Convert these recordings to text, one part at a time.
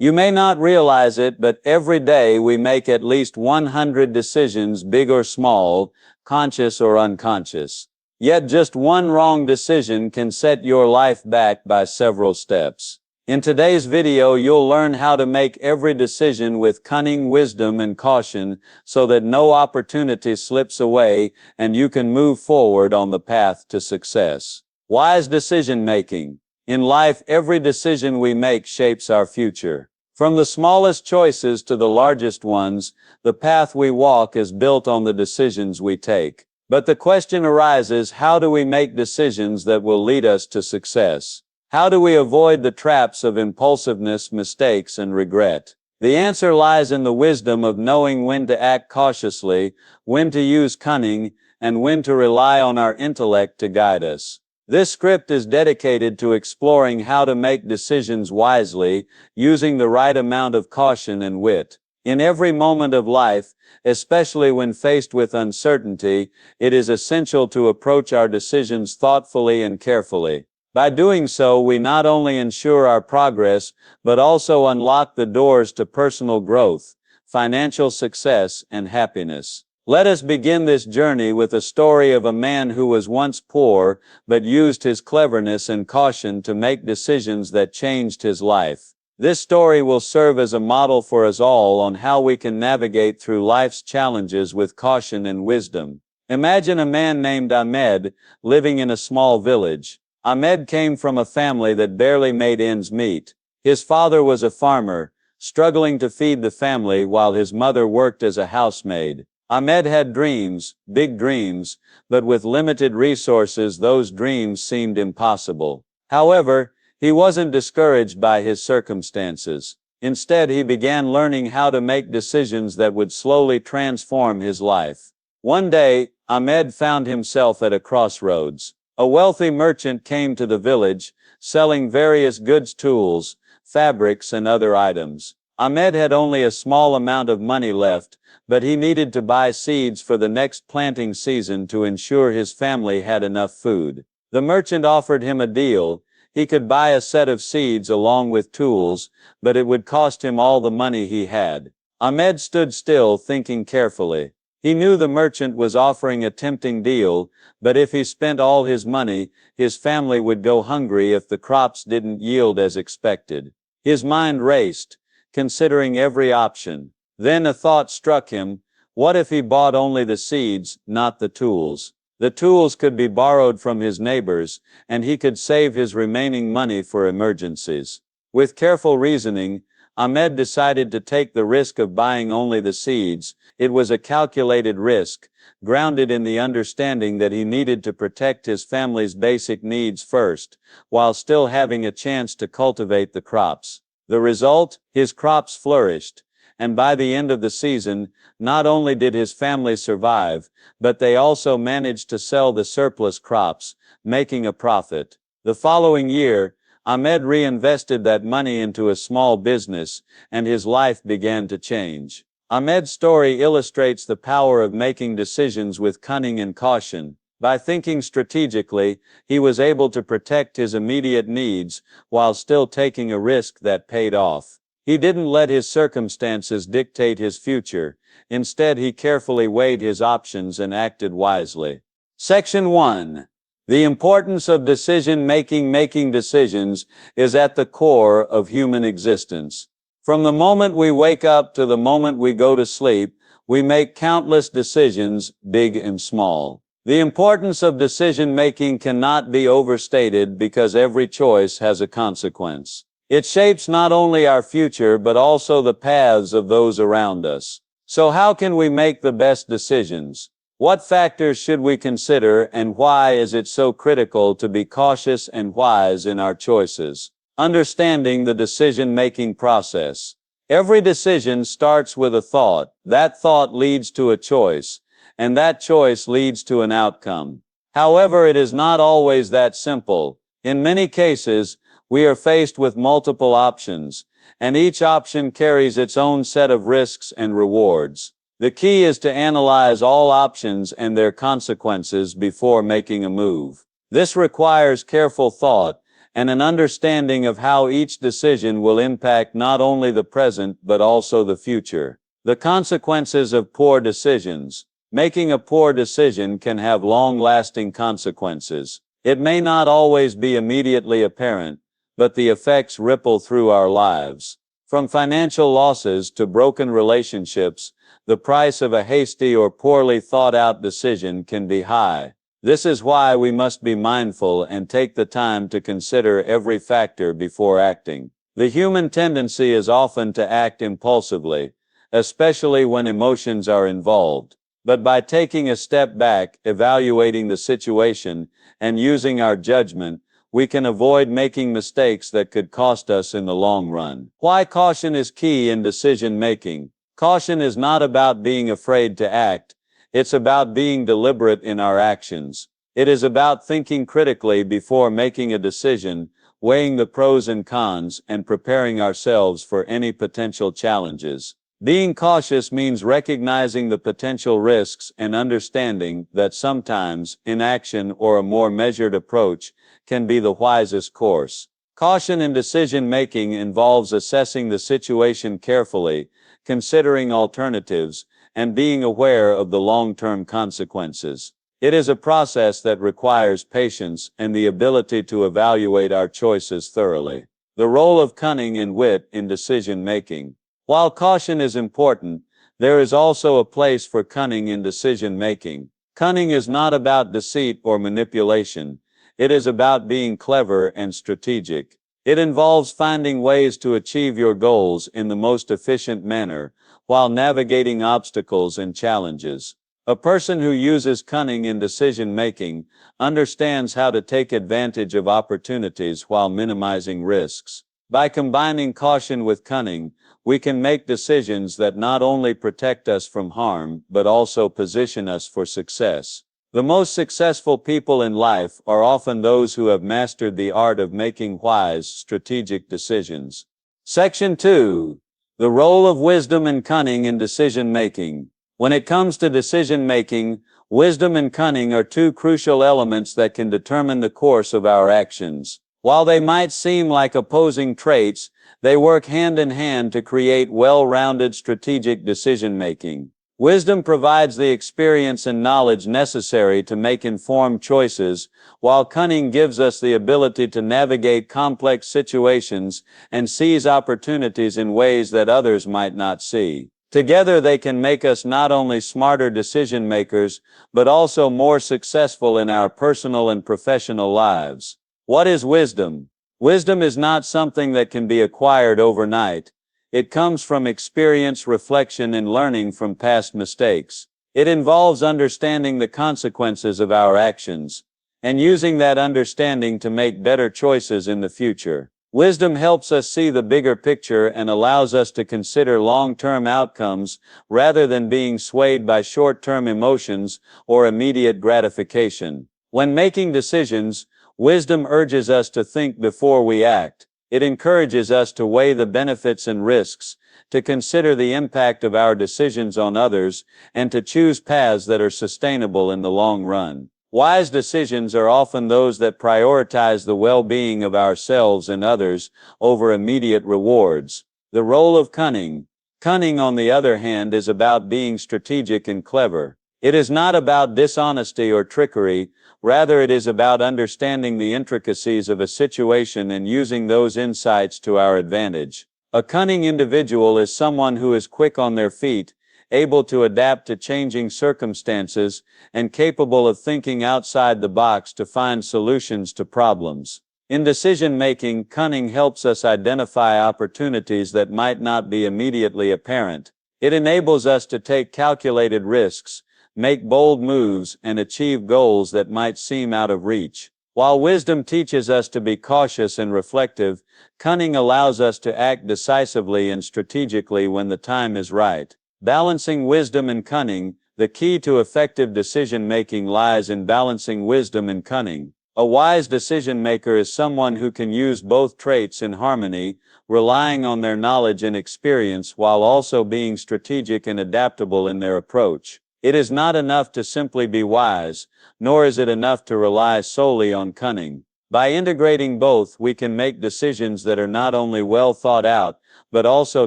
You may not realize it, but every day we make at least 100 decisions, big or small, conscious or unconscious. Yet just one wrong decision can set your life back by several steps. In today's video, you'll learn how to make every decision with cunning, wisdom, and caution so that no opportunity slips away and you can move forward on the path to success. Wise decision making. In life, every decision we make shapes our future. From the smallest choices to the largest ones, the path we walk is built on the decisions we take. But the question arises, how do we make decisions that will lead us to success? How do we avoid the traps of impulsiveness, mistakes, and regret? The answer lies in the wisdom of knowing when to act cautiously, when to use cunning, and when to rely on our intellect to guide us. This script is dedicated to exploring how to make decisions wisely, using the right amount of caution and wit. In every moment of life, especially when faced with uncertainty, it is essential to approach our decisions thoughtfully and carefully. By doing so, we not only ensure our progress, but also unlock the doors to personal growth, financial success, and happiness. Let us begin this journey with a story of a man who was once poor, but used his cleverness and caution to make decisions that changed his life. This story will serve as a model for us all on how we can navigate through life's challenges with caution and wisdom. Imagine a man named Ahmed, living in a small village. Ahmed came from a family that barely made ends meet. His father was a farmer, struggling to feed the family while his mother worked as a housemaid. Ahmed had dreams, big dreams, but with limited resources those dreams seemed impossible. However, he wasn't discouraged by his circumstances. Instead, he began learning how to make decisions that would slowly transform his life. One day, Ahmed found himself at a crossroads. A wealthy merchant came to the village, selling various goods, tools, fabrics, and other items. Ahmed had only a small amount of money left, but he needed to buy seeds for the next planting season to ensure his family had enough food. The merchant offered him a deal. He could buy a set of seeds along with tools, but it would cost him all the money he had. Ahmed stood still, thinking carefully. He knew the merchant was offering a tempting deal, but if he spent all his money, his family would go hungry if the crops didn't yield as expected. His mind raced, considering every option. Then a thought struck him. What if he bought only the seeds, not the tools? The tools could be borrowed from his neighbors, and he could save his remaining money for emergencies. With careful reasoning, Ahmed decided to take the risk of buying only the seeds. It was a calculated risk, grounded in the understanding that he needed to protect his family's basic needs first, while still having a chance to cultivate the crops. The result? His crops flourished. And by the end of the season, not only did his family survive, but they also managed to sell the surplus crops, making a profit. The following year, Ahmed reinvested that money into a small business, and his life began to change. Ahmed's story illustrates the power of making decisions with cunning and caution. By thinking strategically, he was able to protect his immediate needs while still taking a risk that paid off. He didn't let his circumstances dictate his future. Instead, he carefully weighed his options and acted wisely. Section 1. The importance of decision making. Making decisions is at the core of human existence. From the moment we wake up to the moment we go to sleep, we make countless decisions, big and small. The importance of decision making cannot be overstated because every choice has a consequence. It shapes not only our future but also the paths of those around us. So how can we make the best decisions? What factors should we consider, and why is it so critical to be cautious and wise in our choices? Understanding the decision-making process. Every decision starts with a thought. That thought leads to a choice, and that choice leads to an outcome. However, it is not always that simple. In many cases, we are faced with multiple options, and each option carries its own set of risks and rewards. The key is to analyze all options and their consequences before making a move. This requires careful thought, and an understanding of how each decision will impact not only the present but also the future. The consequences of poor decisions. Making a poor decision can have long-lasting consequences. It may not always be immediately apparent, but the effects ripple through our lives. From financial losses to broken relationships, the price of a hasty or poorly thought-out decision can be high. This is why we must be mindful and take the time to consider every factor before acting. The human tendency is often to act impulsively, especially when emotions are involved. But by taking a step back, evaluating the situation, and using our judgment, we can avoid making mistakes that could cost us in the long run. Why caution is key in decision making. Caution is not about being afraid to act. It's about being deliberate in our actions. It is about thinking critically before making a decision, weighing the pros and cons, and preparing ourselves for any potential challenges. Being cautious means recognizing the potential risks and understanding that sometimes inaction or a more measured approach can be the wisest course. Caution in decision-making involves assessing the situation carefully, considering alternatives, and being aware of the long-term consequences. It is a process that requires patience and the ability to evaluate our choices thoroughly. The role of cunning and wit in decision-making. While caution is important, there is also a place for cunning in decision-making. Cunning is not about deceit or manipulation. It is about being clever and strategic. It involves finding ways to achieve your goals in the most efficient manner, while navigating obstacles and challenges. A person who uses cunning in decision-making understands how to take advantage of opportunities while minimizing risks. By combining caution with cunning, we can make decisions that not only protect us from harm, but also position us for success. The most successful people in life are often those who have mastered the art of making wise, strategic decisions. Section 2. The role of wisdom and cunning in decision-making. When it comes to decision-making, wisdom and cunning are two crucial elements that can determine the course of our actions. While they might seem like opposing traits, they work hand in hand to create well-rounded strategic decision-making. Wisdom provides the experience and knowledge necessary to make informed choices, while cunning gives us the ability to navigate complex situations and seize opportunities in ways that others might not see. Together they can make us not only smarter decision makers, but also more successful in our personal and professional lives. What is wisdom? Wisdom is not something that can be acquired overnight. It comes from experience, reflection, and learning from past mistakes. It involves understanding the consequences of our actions, and using that understanding to make better choices in the future. Wisdom helps us see the bigger picture and allows us to consider long-term outcomes rather than being swayed by short-term emotions or immediate gratification. When making decisions, wisdom urges us to think before we act. It encourages us to weigh the benefits and risks, to consider the impact of our decisions on others, and to choose paths that are sustainable in the long run. Wise decisions are often those that prioritize the well-being of ourselves and others over immediate rewards. The role of cunning. Cunning, on the other hand, is about being strategic and clever. It is not about dishonesty or trickery. Rather, it is about understanding the intricacies of a situation and using those insights to our advantage. A cunning individual is someone who is quick on their feet, able to adapt to changing circumstances, and capable of thinking outside the box to find solutions to problems. In decision-making, cunning helps us identify opportunities that might not be immediately apparent. It enables us to take calculated risks, make bold moves, and achieve goals that might seem out of reach. While wisdom teaches us to be cautious and reflective, cunning allows us to act decisively and strategically when the time is right. Balancing wisdom and cunning. The key to effective decision-making lies in balancing wisdom and cunning. A wise decision-maker is someone who can use both traits in harmony, relying on their knowledge and experience while also being strategic and adaptable in their approach. It is not enough to simply be wise, nor is it enough to rely solely on cunning. By integrating both, we can make decisions that are not only well thought out, but also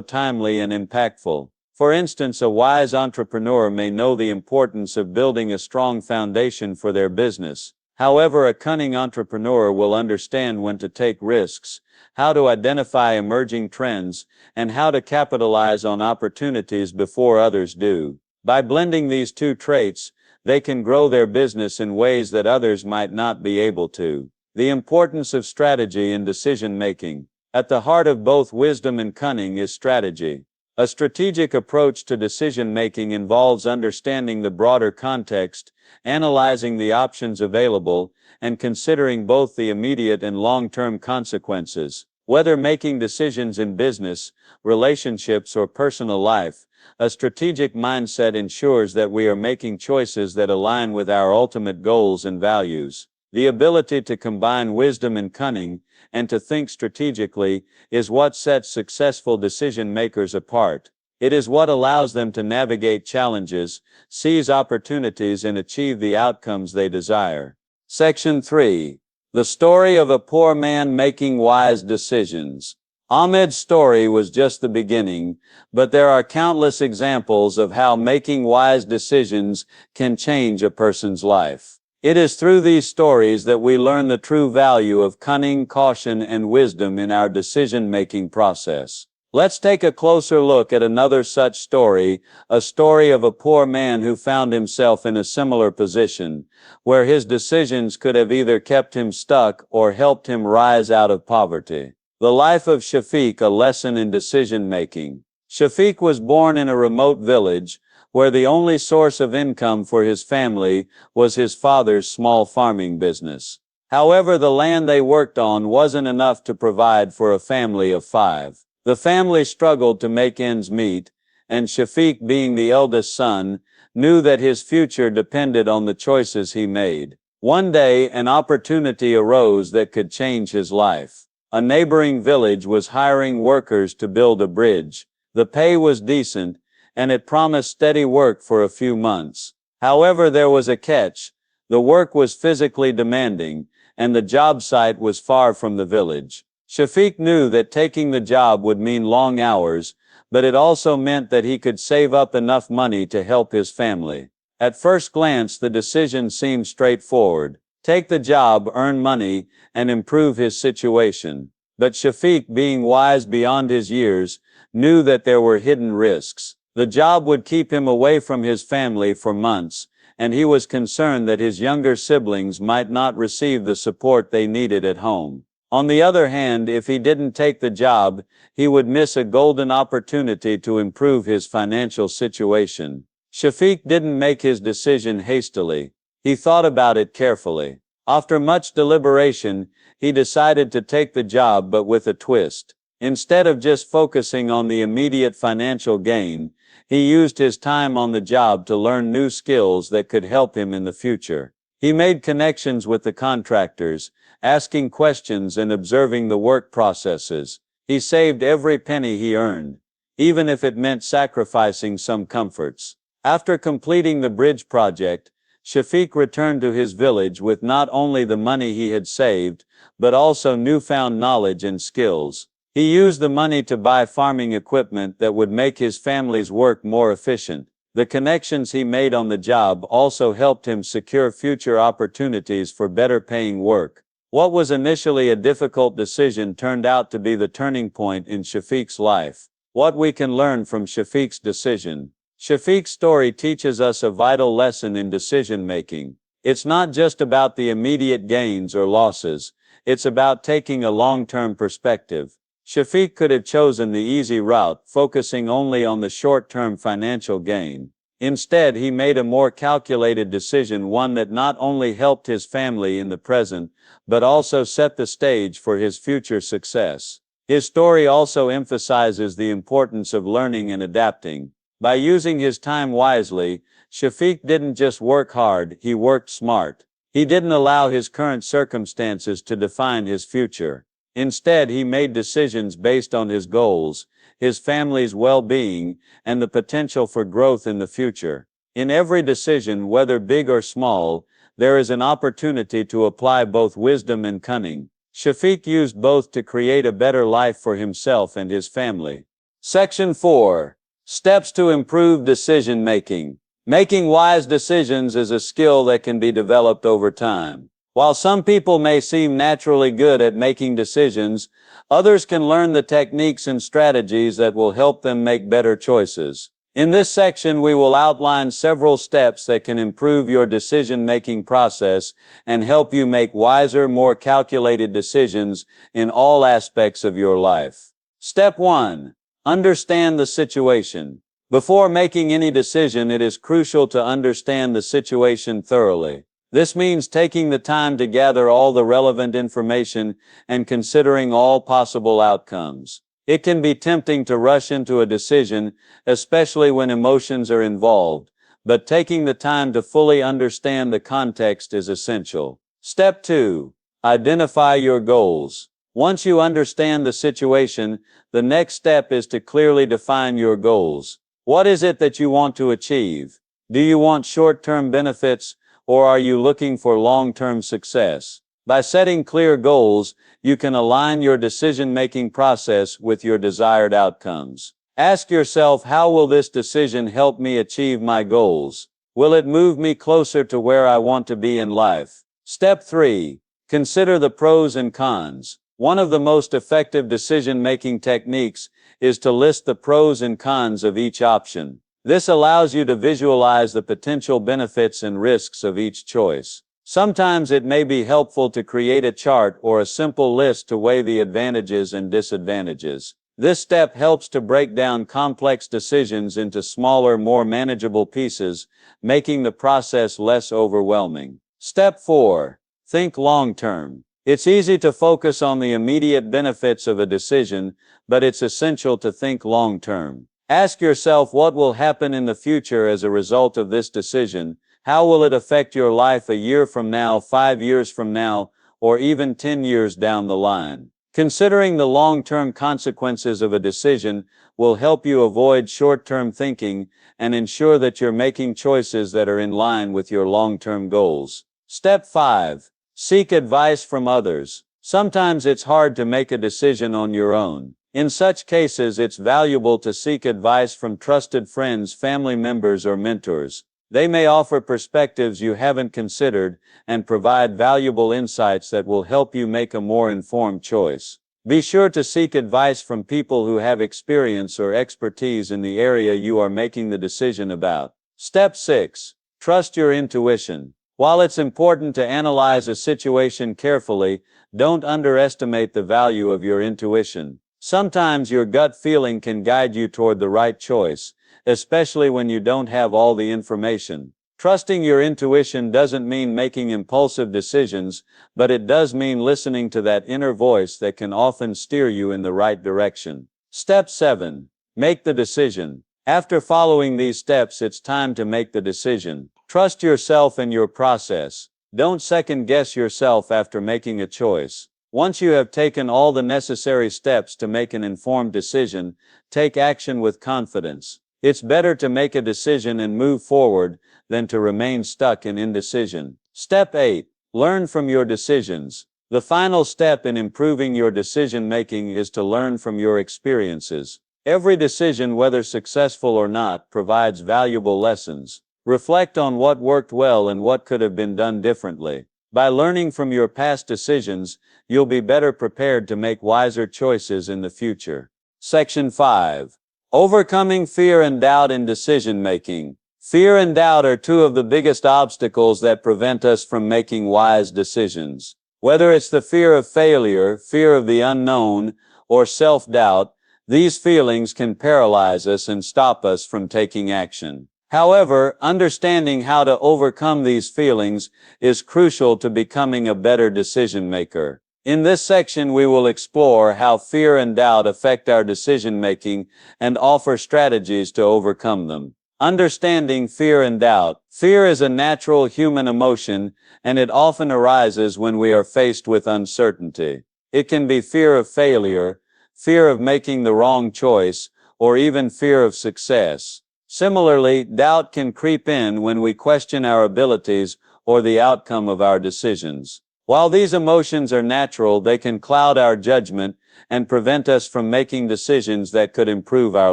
timely and impactful. For instance, a wise entrepreneur may know the importance of building a strong foundation for their business. However, a cunning entrepreneur will understand when to take risks, how to identify emerging trends, and how to capitalize on opportunities before others do. By blending these two traits, they can grow their business in ways that others might not be able to. The importance of strategy in decision making. At the heart of both wisdom and cunning is strategy. A strategic approach to decision making involves understanding the broader context, analyzing the options available, and considering both the immediate and long-term consequences. Whether making decisions in business, relationships, or personal life, a strategic mindset ensures that we are making choices that align with our ultimate goals and values. The ability to combine wisdom and cunning, and to think strategically, is what sets successful decision makers apart. It is what allows them to navigate challenges, seize opportunities, and achieve the outcomes they desire. Section 3. The story of a poor man making wise decisions. Ahmed's story was just the beginning, but there are countless examples of how making wise decisions can change a person's life. It is through these stories that we learn the true value of cunning, caution, and wisdom in our decision-making process. Let's take a closer look at another such story, a story of a poor man who found himself in a similar position, where his decisions could have either kept him stuck or helped him rise out of poverty. The life of Shafiq, a lesson in decision-making. Shafiq was born in a remote village, where the only source of income for his family was his father's small farming business. However, the land they worked on wasn't enough to provide for a family of 5. The family struggled to make ends meet, and Shafiq, being the eldest son, knew that his future depended on the choices he made. One day, an opportunity arose that could change his life. A neighboring village was hiring workers to build a bridge. The pay was decent, and it promised steady work for a few months. However, there was a catch. The work was physically demanding, and the job site was far from the village. Shafiq knew that taking the job would mean long hours, but it also meant that he could save up enough money to help his family. At first glance, the decision seemed straightforward. Take the job, earn money, and improve his situation. But Shafiq, being wise beyond his years, knew that there were hidden risks. The job would keep him away from his family for months, and he was concerned that his younger siblings might not receive the support they needed at home. On the other hand, if he didn't take the job, he would miss a golden opportunity to improve his financial situation. Shafiq didn't make his decision hastily. He thought about it carefully. After much deliberation, he decided to take the job, but with a twist. Instead of just focusing on the immediate financial gain, he used his time on the job to learn new skills that could help him in the future. He made connections with the contractors, asking questions and observing the work processes. He saved every penny he earned, even if it meant sacrificing some comforts. After completing the bridge project, Shafiq returned to his village with not only the money he had saved, but also newfound knowledge and skills. He used the money to buy farming equipment that would make his family's work more efficient. The connections he made on the job also helped him secure future opportunities for better paying work. What was initially a difficult decision turned out to be the turning point in Shafiq's life. What we can learn from Shafiq's decision. Shafiq's story teaches us a vital lesson in decision making. It's not just about the immediate gains or losses, it's about taking a long-term perspective. Shafiq could have chosen the easy route, focusing only on the short-term financial gain. Instead, he made a more calculated decision, one that not only helped his family in the present, but also set the stage for his future success. His story also emphasizes the importance of learning and adapting. By using his time wisely, Shafiq didn't just work hard, he worked smart. He didn't allow his current circumstances to define his future. Instead, he made decisions based on his goals, his family's well-being, and the potential for growth in the future. In every decision, whether big or small, there is an opportunity to apply both wisdom and cunning. Shafiq used both to create a better life for himself and his family. Section 4. Steps to improve decision making. Making wise decisions is a skill that can be developed over time. While some people may seem naturally good at making decisions, others can learn the techniques and strategies that will help them make better choices. In this section, we will outline several steps that can improve your decision-making process and help you make wiser, more calculated decisions in all aspects of your life. Step 1. Understand the situation. Before making any decision, it is crucial to understand the situation thoroughly. This means taking the time to gather all the relevant information and considering all possible outcomes. It can be tempting to rush into a decision, especially when emotions are involved, but taking the time to fully understand the context is essential. Step 2. Identify your goals. Once you understand the situation, the next step is to clearly define your goals. What is it that you want to achieve? Do you want short-term benefits, or are you looking for long-term success? By setting clear goals, you can align your decision-making process with your desired outcomes. Ask yourself, how will this decision help me achieve my goals? Will it move me closer to where I want to be in life? Step 3. Consider the pros and cons. One of the most effective decision-making techniques is to list the pros and cons of each option. This allows you to visualize the potential benefits and risks of each choice. Sometimes it may be helpful to create a chart or a simple list to weigh the advantages and disadvantages. This step helps to break down complex decisions into smaller, more manageable pieces, making the process less overwhelming. Step 4. Think long-term. It's easy to focus on the immediate benefits of a decision, but it's essential to think long-term. Ask yourself, what will happen in the future as a result of this decision? How will it affect your life a year from now, 5 years from now, or even 10 years down the line? Considering the long-term consequences of a decision will help you avoid short-term thinking and ensure that you're making choices that are in line with your long-term goals. Step 5. Seek advice from others. Sometimes it's hard to make a decision on your own. In such cases, it's valuable to seek advice from trusted friends, family members, or mentors. They may offer perspectives you haven't considered and provide valuable insights that will help you make a more informed choice. Be sure to seek advice from people who have experience or expertise in the area you are making the decision about. Step 6. Trust your intuition. While it's important to analyze a situation carefully, don't underestimate the value of your intuition. Sometimes your gut feeling can guide you toward the right choice, especially when you don't have all the information. Trusting your intuition doesn't mean making impulsive decisions, but it does mean listening to that inner voice that can often steer you in the right direction. Step 7. Make the decision. After following these steps, it's time to make the decision. Trust yourself and your process. Don't second-guess yourself after making a choice. Once you have taken all the necessary steps to make an informed decision, take action with confidence. It's better to make a decision and move forward than to remain stuck in indecision. Step 8. Learn from your decisions. The final step in improving your decision-making is to learn from your experiences. Every decision, whether successful or not, provides valuable lessons. Reflect on what worked well and what could have been done differently. By learning from your past decisions, you'll be better prepared to make wiser choices in the future. Section 5. Overcoming fear and doubt in decision-making. Fear and doubt are two of the biggest obstacles that prevent us from making wise decisions. Whether it's the fear of failure, fear of the unknown, or self-doubt, these feelings can paralyze us and stop us from taking action. However, understanding how to overcome these feelings is crucial to becoming a better decision maker. In this section, we will explore how fear and doubt affect our decision-making and offer strategies to overcome them. Understanding fear and doubt. Fear is a natural human emotion, and it often arises when we are faced with uncertainty. It can be fear of failure, fear of making the wrong choice, or even fear of success. Similarly, doubt can creep in when we question our abilities or the outcome of our decisions. While these emotions are natural, they can cloud our judgment and prevent us from making decisions that could improve our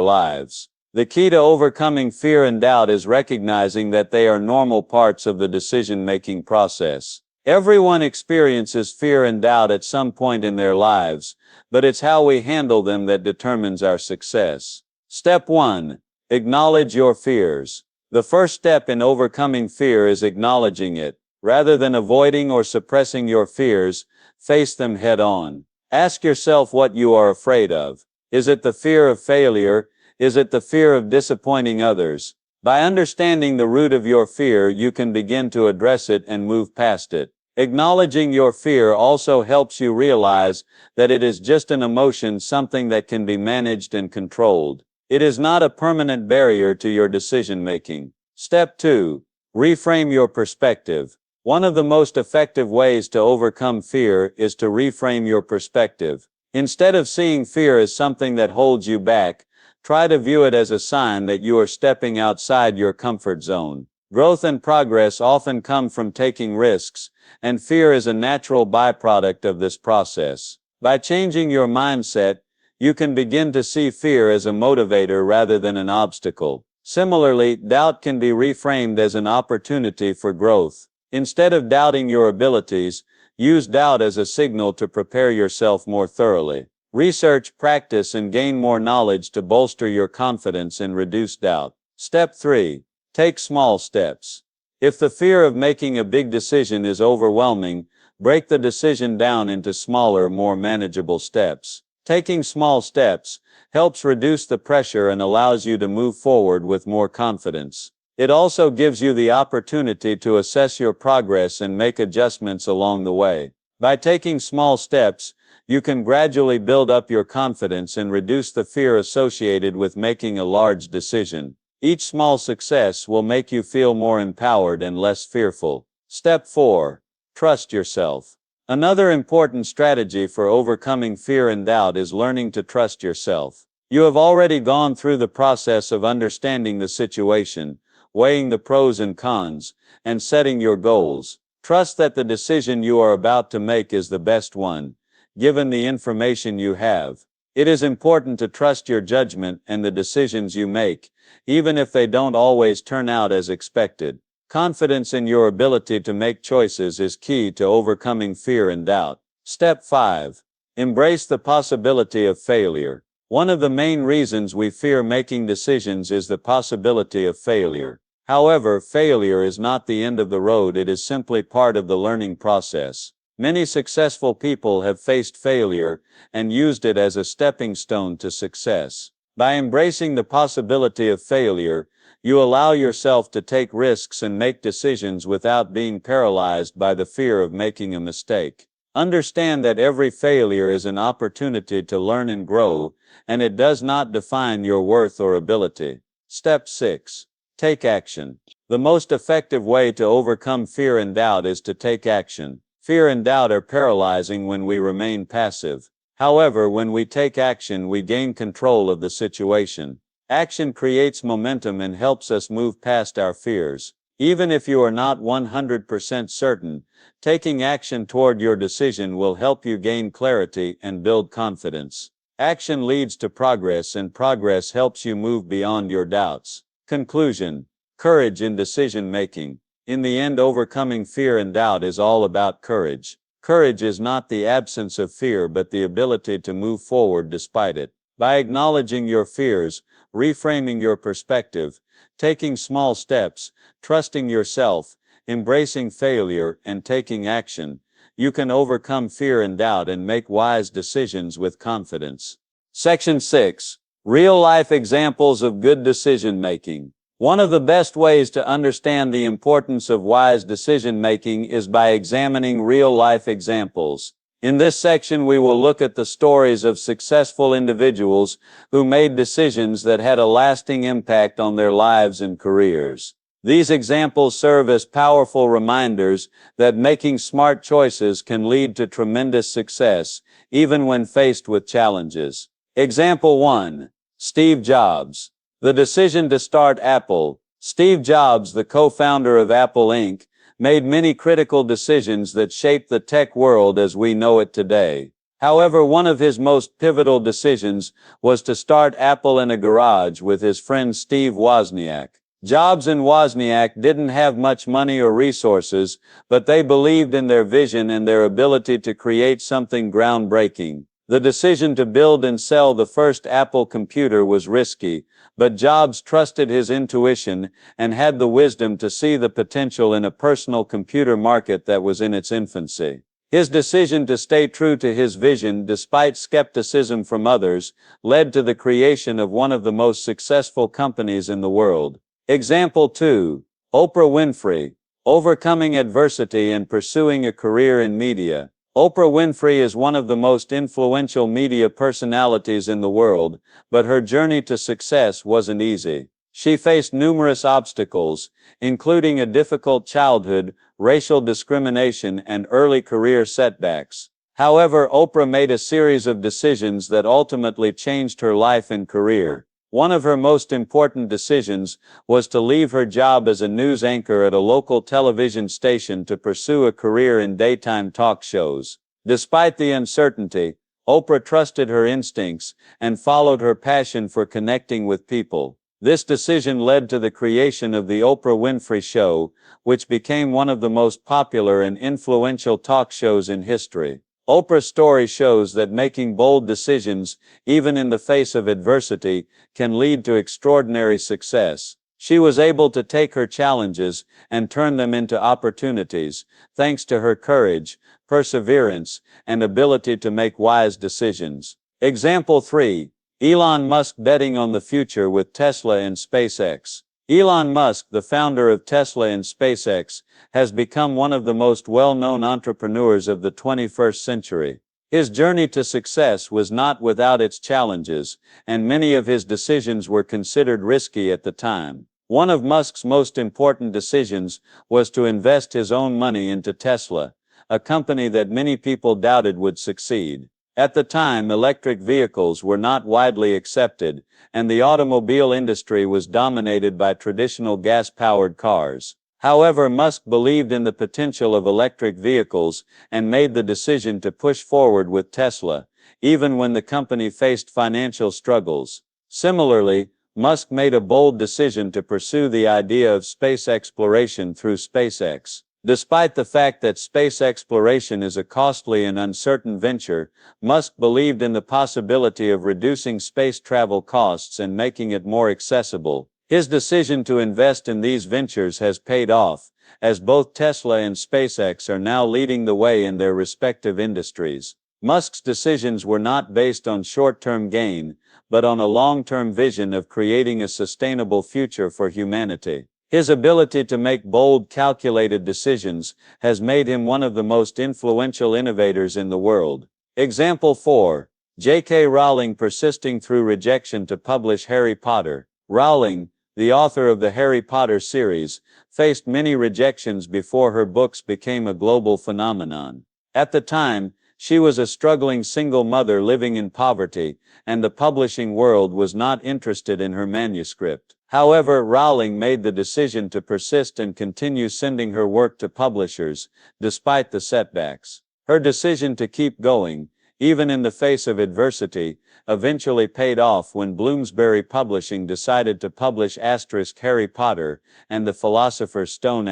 lives. The key to overcoming fear and doubt is recognizing that they are normal parts of the decision-making process. Everyone experiences fear and doubt at some point in their lives, but it's how we handle them that determines our success. Step 1. Acknowledge your fears. The first step in overcoming fear is acknowledging it. Rather than avoiding or suppressing your fears, face them head on. Ask yourself what you are afraid of. Is it the fear of failure? Is it the fear of disappointing others? By understanding the root of your fear, you can begin to address it and move past it. Acknowledging your fear also helps you realize that it is just an emotion, something that can be managed and controlled. It is not a permanent barrier to your decision making. Step 2. Reframe your perspective. One of the most effective ways to overcome fear is to reframe your perspective. Instead of seeing fear as something that holds you back, try to view it as a sign that you are stepping outside your comfort zone. Growth and progress often come from taking risks, and fear is a natural byproduct of this process. By changing your mindset, you can begin to see fear as a motivator rather than an obstacle. Similarly, doubt can be reframed as an opportunity for growth. Instead of doubting your abilities, use doubt as a signal to prepare yourself more thoroughly. Research, practice, and gain more knowledge to bolster your confidence and reduce doubt. Step 3. Take small steps. If the fear of making a big decision is overwhelming, break the decision down into smaller, more manageable steps. Taking small steps helps reduce the pressure and allows you to move forward with more confidence. It also gives you the opportunity to assess your progress and make adjustments along the way. By taking small steps, you can gradually build up your confidence and reduce the fear associated with making a large decision. Each small success will make you feel more empowered and less fearful. Step 4. Trust yourself. Another important strategy for overcoming fear and doubt is learning to trust yourself. You have already gone through the process of understanding the situation, weighing the pros and cons, and setting your goals. Trust that the decision you are about to make is the best one, given the information you have. It is important to trust your judgment and the decisions you make, even if they don't always turn out as expected. Confidence in your ability to make choices is key to overcoming fear and doubt. Step 5. Embrace the possibility of failure. One of the main reasons we fear making decisions is the possibility of failure. However, failure is not the end of the road, it is simply part of the learning process. Many successful people have faced failure and used it as a stepping stone to success. By embracing the possibility of failure, you allow yourself to take risks and make decisions without being paralyzed by the fear of making a mistake. Understand that every failure is an opportunity to learn and grow, and it does not define your worth or ability. Step 6. Take action. The most effective way to overcome fear and doubt is to take action. Fear and doubt are paralyzing when we remain passive. However, when we take action, we gain control of the situation. Action creates momentum and helps us move past our fears. Even if you are not 100% certain, taking action toward your decision will help you gain clarity and build confidence. Action leads to progress, and progress helps you move beyond your doubts. Conclusion. Courage in decision making. In the end, overcoming fear and doubt is all about courage. Courage is not the absence of fear, but the ability to move forward despite it. By acknowledging your fears, reframing your perspective, taking small steps, trusting yourself, embracing failure, and taking action, you can overcome fear and doubt and make wise decisions with confidence. Section 6. Real-life examples of good decision-making. One of the best ways to understand the importance of wise decision-making is by examining real-life examples. In this section, we will look at the stories of successful individuals who made decisions that had a lasting impact on their lives and careers. These examples serve as powerful reminders that making smart choices can lead to tremendous success, even when faced with challenges. Example 1. Steve Jobs. The decision to start Apple. Steve Jobs, the co-founder of Apple Inc., made many critical decisions that shaped the tech world as we know it today. However, one of his most pivotal decisions was to start Apple in a garage with his friend Steve Wozniak. Jobs and Wozniak didn't have much money or resources, but they believed in their vision and their ability to create something groundbreaking. The decision to build and sell the first Apple computer was risky, but Jobs trusted his intuition and had the wisdom to see the potential in a personal computer market that was in its infancy. His decision to stay true to his vision despite skepticism from others led to the creation of one of the most successful companies in the world. Example 2. Oprah Winfrey. Overcoming adversity and pursuing a career in media. Oprah Winfrey is one of the most influential media personalities in the world, but her journey to success wasn't easy. She faced numerous obstacles, including a difficult childhood, racial discrimination, and early career setbacks. However, Oprah made a series of decisions that ultimately changed her life and career. One of her most important decisions was to leave her job as a news anchor at a local television station to pursue a career in daytime talk shows. Despite the uncertainty, Oprah trusted her instincts and followed her passion for connecting with people. This decision led to the creation of The Oprah Winfrey Show, which became one of the most popular and influential talk shows in history. Oprah's story shows that making bold decisions, even in the face of adversity, can lead to extraordinary success. She was able to take her challenges and turn them into opportunities, thanks to her courage, perseverance, and ability to make wise decisions. Example 3. Elon Musk betting on the future with Tesla and SpaceX. Elon Musk, the founder of Tesla and SpaceX, has become one of the most well-known entrepreneurs of the 21st century. His journey to success was not without its challenges, and many of his decisions were considered risky at the time. One of Musk's most important decisions was to invest his own money into Tesla, a company that many people doubted would succeed. At the time, electric vehicles were not widely accepted, and the automobile industry was dominated by traditional gas-powered cars. However, Musk believed in the potential of electric vehicles and made the decision to push forward with Tesla, even when the company faced financial struggles. Similarly, Musk made a bold decision to pursue the idea of space exploration through SpaceX. Despite the fact that space exploration is a costly and uncertain venture, Musk believed in the possibility of reducing space travel costs and making it more accessible. His decision to invest in these ventures has paid off, as both Tesla and SpaceX are now leading the way in their respective industries. Musk's decisions were not based on short-term gain, but on a long-term vision of creating a sustainable future for humanity. His ability to make bold, calculated decisions has made him one of the most influential innovators in the world. Example 4. J.K. Rowling persisting through rejection to publish Harry Potter. Rowling, the author of the Harry Potter series, faced many rejections before her books became a global phenomenon. At the time, she was a struggling single mother living in poverty, and the publishing world was not interested in her manuscript. However, Rowling made the decision to persist and continue sending her work to publishers, despite the setbacks. Her decision to keep going, even in the face of adversity, eventually paid off when Bloomsbury Publishing decided to publish Harry Potter and the Philosopher's Stone.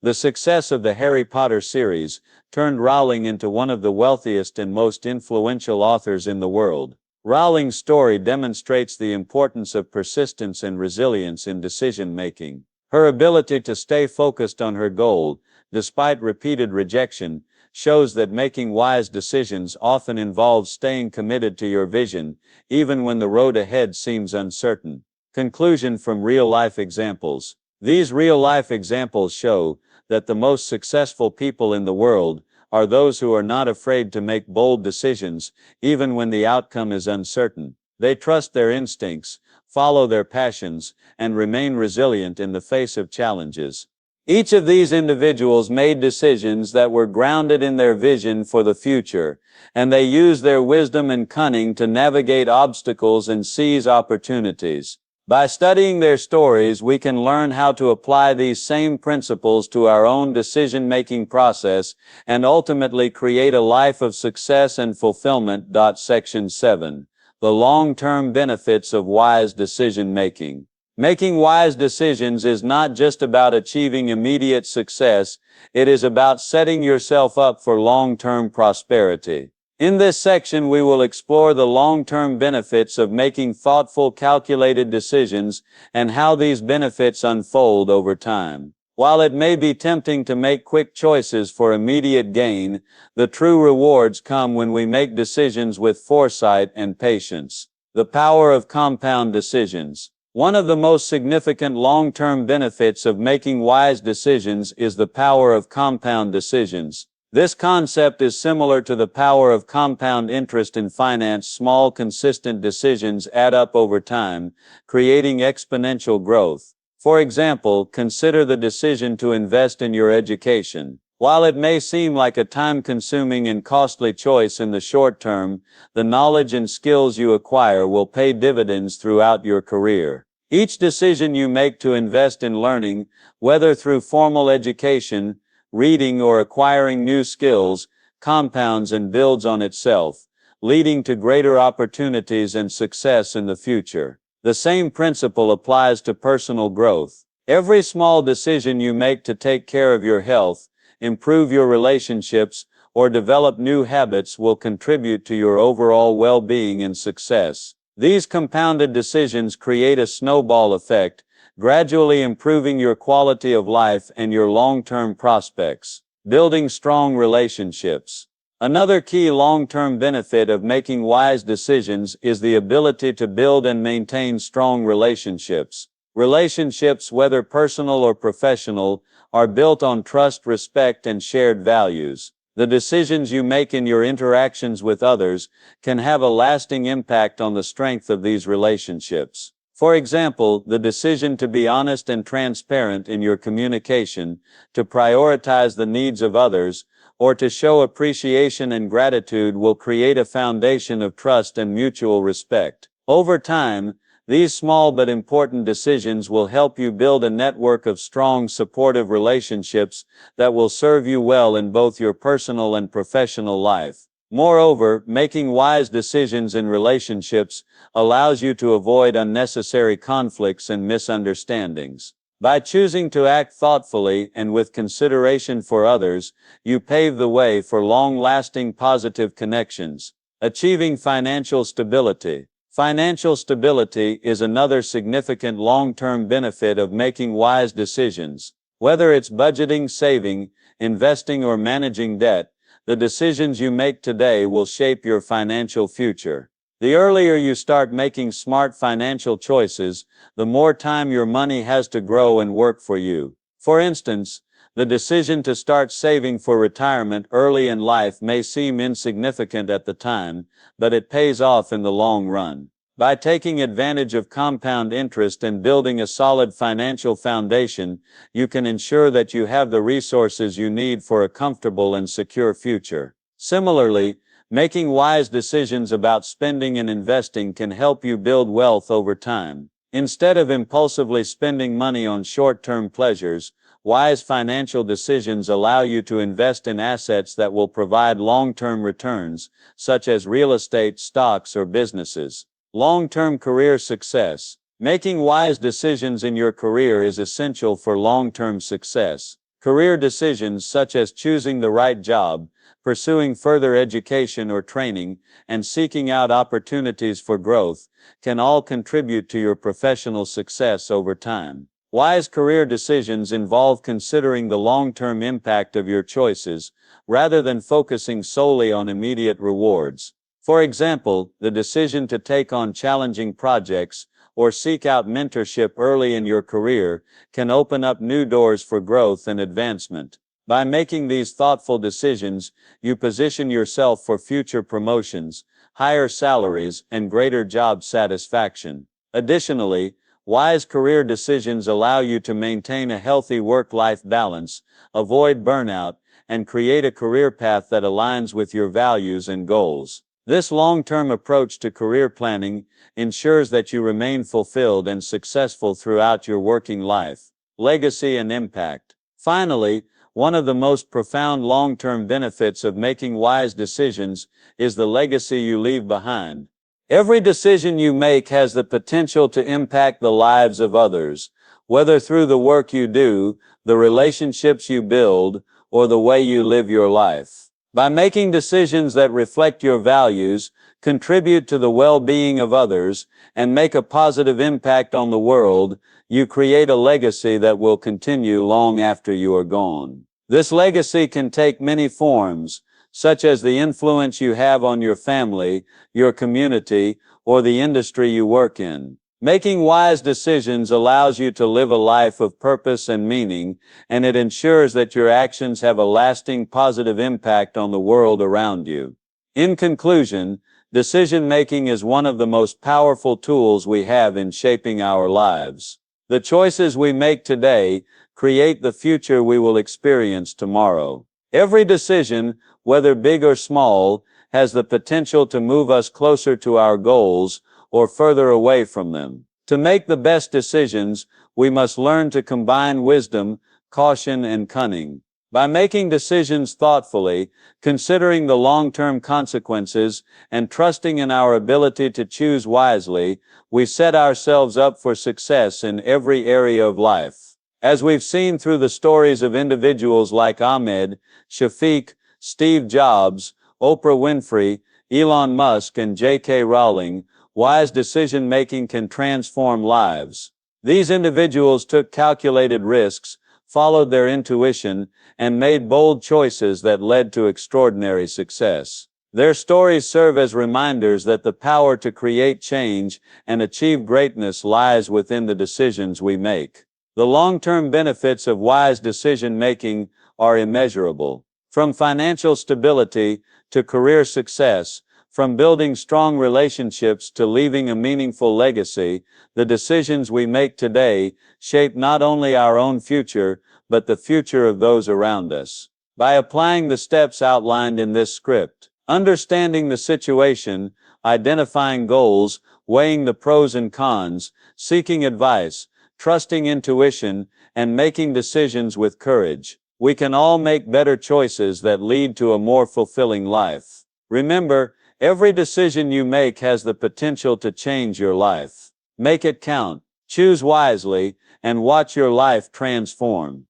The success of the Harry Potter series turned Rowling into one of the wealthiest and most influential authors in the world. Rowling's story demonstrates the importance of persistence and resilience in decision-making. Her ability to stay focused on her goal, despite repeated rejection, shows that making wise decisions often involves staying committed to your vision, even when the road ahead seems uncertain. Conclusion from real-life examples. These real-life examples show that the most successful people in the world are those who are not afraid to make bold decisions, even when the outcome is uncertain. They trust their instincts, follow their passions, and remain resilient in the face of challenges. Each of these individuals made decisions that were grounded in their vision for the future, and they used their wisdom and cunning to navigate obstacles and seize opportunities. By studying their stories, we can learn how to apply these same principles to our own decision-making process and ultimately create a life of success and fulfillment. Section 7. The long-term benefits of wise decision-making. Making wise decisions is not just about achieving immediate success, it is about setting yourself up for long-term prosperity. In this section, we will explore the long-term benefits of making thoughtful, calculated decisions and how these benefits unfold over time. While it may be tempting to make quick choices for immediate gain, the true rewards come when we make decisions with foresight and patience. The power of compound decisions. One of the most significant long-term benefits of making wise decisions is the power of compound decisions. This concept is similar to the power of compound interest in finance. Small, consistent decisions add up over time, creating exponential growth. For example, consider the decision to invest in your education. While it may seem like a time-consuming and costly choice in the short term, the knowledge and skills you acquire will pay dividends throughout your career. Each decision you make to invest in learning, whether through formal education, reading, or acquiring new skills, compounds and builds on itself, leading to greater opportunities and success in the future. The same principle applies to personal growth. Every small decision you make to take care of your health, improve your relationships, or develop new habits will contribute to your overall well-being and success. These compounded decisions create a snowball effect, gradually improving your quality of life and your long-term prospects. Building strong relationships. Another key long-term benefit of making wise decisions is the ability to build and maintain strong relationships. Relationships, whether personal or professional, are built on trust, respect, and shared values. The decisions you make in your interactions with others can have a lasting impact on the strength of these relationships. For example, the decision to be honest and transparent in your communication, to prioritize the needs of others, or to show appreciation and gratitude will create a foundation of trust and mutual respect. Over time, these small but important decisions will help you build a network of strong, supportive relationships that will serve you well in both your personal and professional life. Moreover, making wise decisions in relationships allows you to avoid unnecessary conflicts and misunderstandings. By choosing to act thoughtfully and with consideration for others, you pave the way for long-lasting positive connections. Achieving financial stability. Financial stability is another significant long-term benefit of making wise decisions. Whether it's budgeting, saving, investing, or managing debt, the decisions you make today will shape your financial future. The earlier you start making smart financial choices, the more time your money has to grow and work for you. For instance, the decision to start saving for retirement early in life may seem insignificant at the time, but it pays off in the long run. By taking advantage of compound interest and building a solid financial foundation, you can ensure that you have the resources you need for a comfortable and secure future. Similarly, making wise decisions about spending and investing can help you build wealth over time. Instead of impulsively spending money on short-term pleasures, wise financial decisions allow you to invest in assets that will provide long-term returns, such as real estate, stocks, or businesses. Long-term career success. Making wise decisions in your career is essential for long-term success. Career decisions such as choosing the right job, pursuing further education or training, and seeking out opportunities for growth can all contribute to your professional success over time. Wise career decisions involve considering the long-term impact of your choices, rather than focusing solely on immediate rewards. For example, the decision to take on challenging projects or seek out mentorship early in your career can open up new doors for growth and advancement. By making these thoughtful decisions, you position yourself for future promotions, higher salaries, and greater job satisfaction. Additionally, wise career decisions allow you to maintain a healthy work-life balance, avoid burnout, and create a career path that aligns with your values and goals. This long-term approach to career planning ensures that you remain fulfilled and successful throughout your working life. Legacy and impact. Finally, one of the most profound long-term benefits of making wise decisions is the legacy you leave behind. Every decision you make has the potential to impact the lives of others, whether through the work you do, the relationships you build, or the way you live your life. By making decisions that reflect your values, contribute to the well-being of others, and make a positive impact on the world, you create a legacy that will continue long after you are gone. This legacy can take many forms, such as the influence you have on your family, your community, or the industry you work in. Making wise decisions allows you to live a life of purpose and meaning, and it ensures that your actions have a lasting positive impact on the world around you. In conclusion, decision-making is one of the most powerful tools we have in shaping our lives. The choices we make today create the future we will experience tomorrow. Every decision, whether big or small, has the potential to move us closer to our goals or further away from them. To make the best decisions, we must learn to combine wisdom, caution, and cunning. By making decisions thoughtfully, considering the long-term consequences, and trusting in our ability to choose wisely, we set ourselves up for success in every area of life. As we've seen through the stories of individuals like Ahmed, Shafiq, Steve Jobs, Oprah Winfrey, Elon Musk, and J.K. Rowling, wise decision-making can transform lives. These individuals took calculated risks, followed their intuition, and made bold choices that led to extraordinary success. Their stories serve as reminders that the power to create change and achieve greatness lies within the decisions we make. The long-term benefits of wise decision-making are immeasurable. From financial stability to career success, from building strong relationships to leaving a meaningful legacy, the decisions we make today shape not only our own future, but the future of those around us. By applying the steps outlined in this script, understanding the situation, identifying goals, weighing the pros and cons, seeking advice, trusting intuition, and making decisions with courage, we can all make better choices that lead to a more fulfilling life. Remember, every decision you make has the potential to change your life. Make it count, choose wisely, and watch your life transform.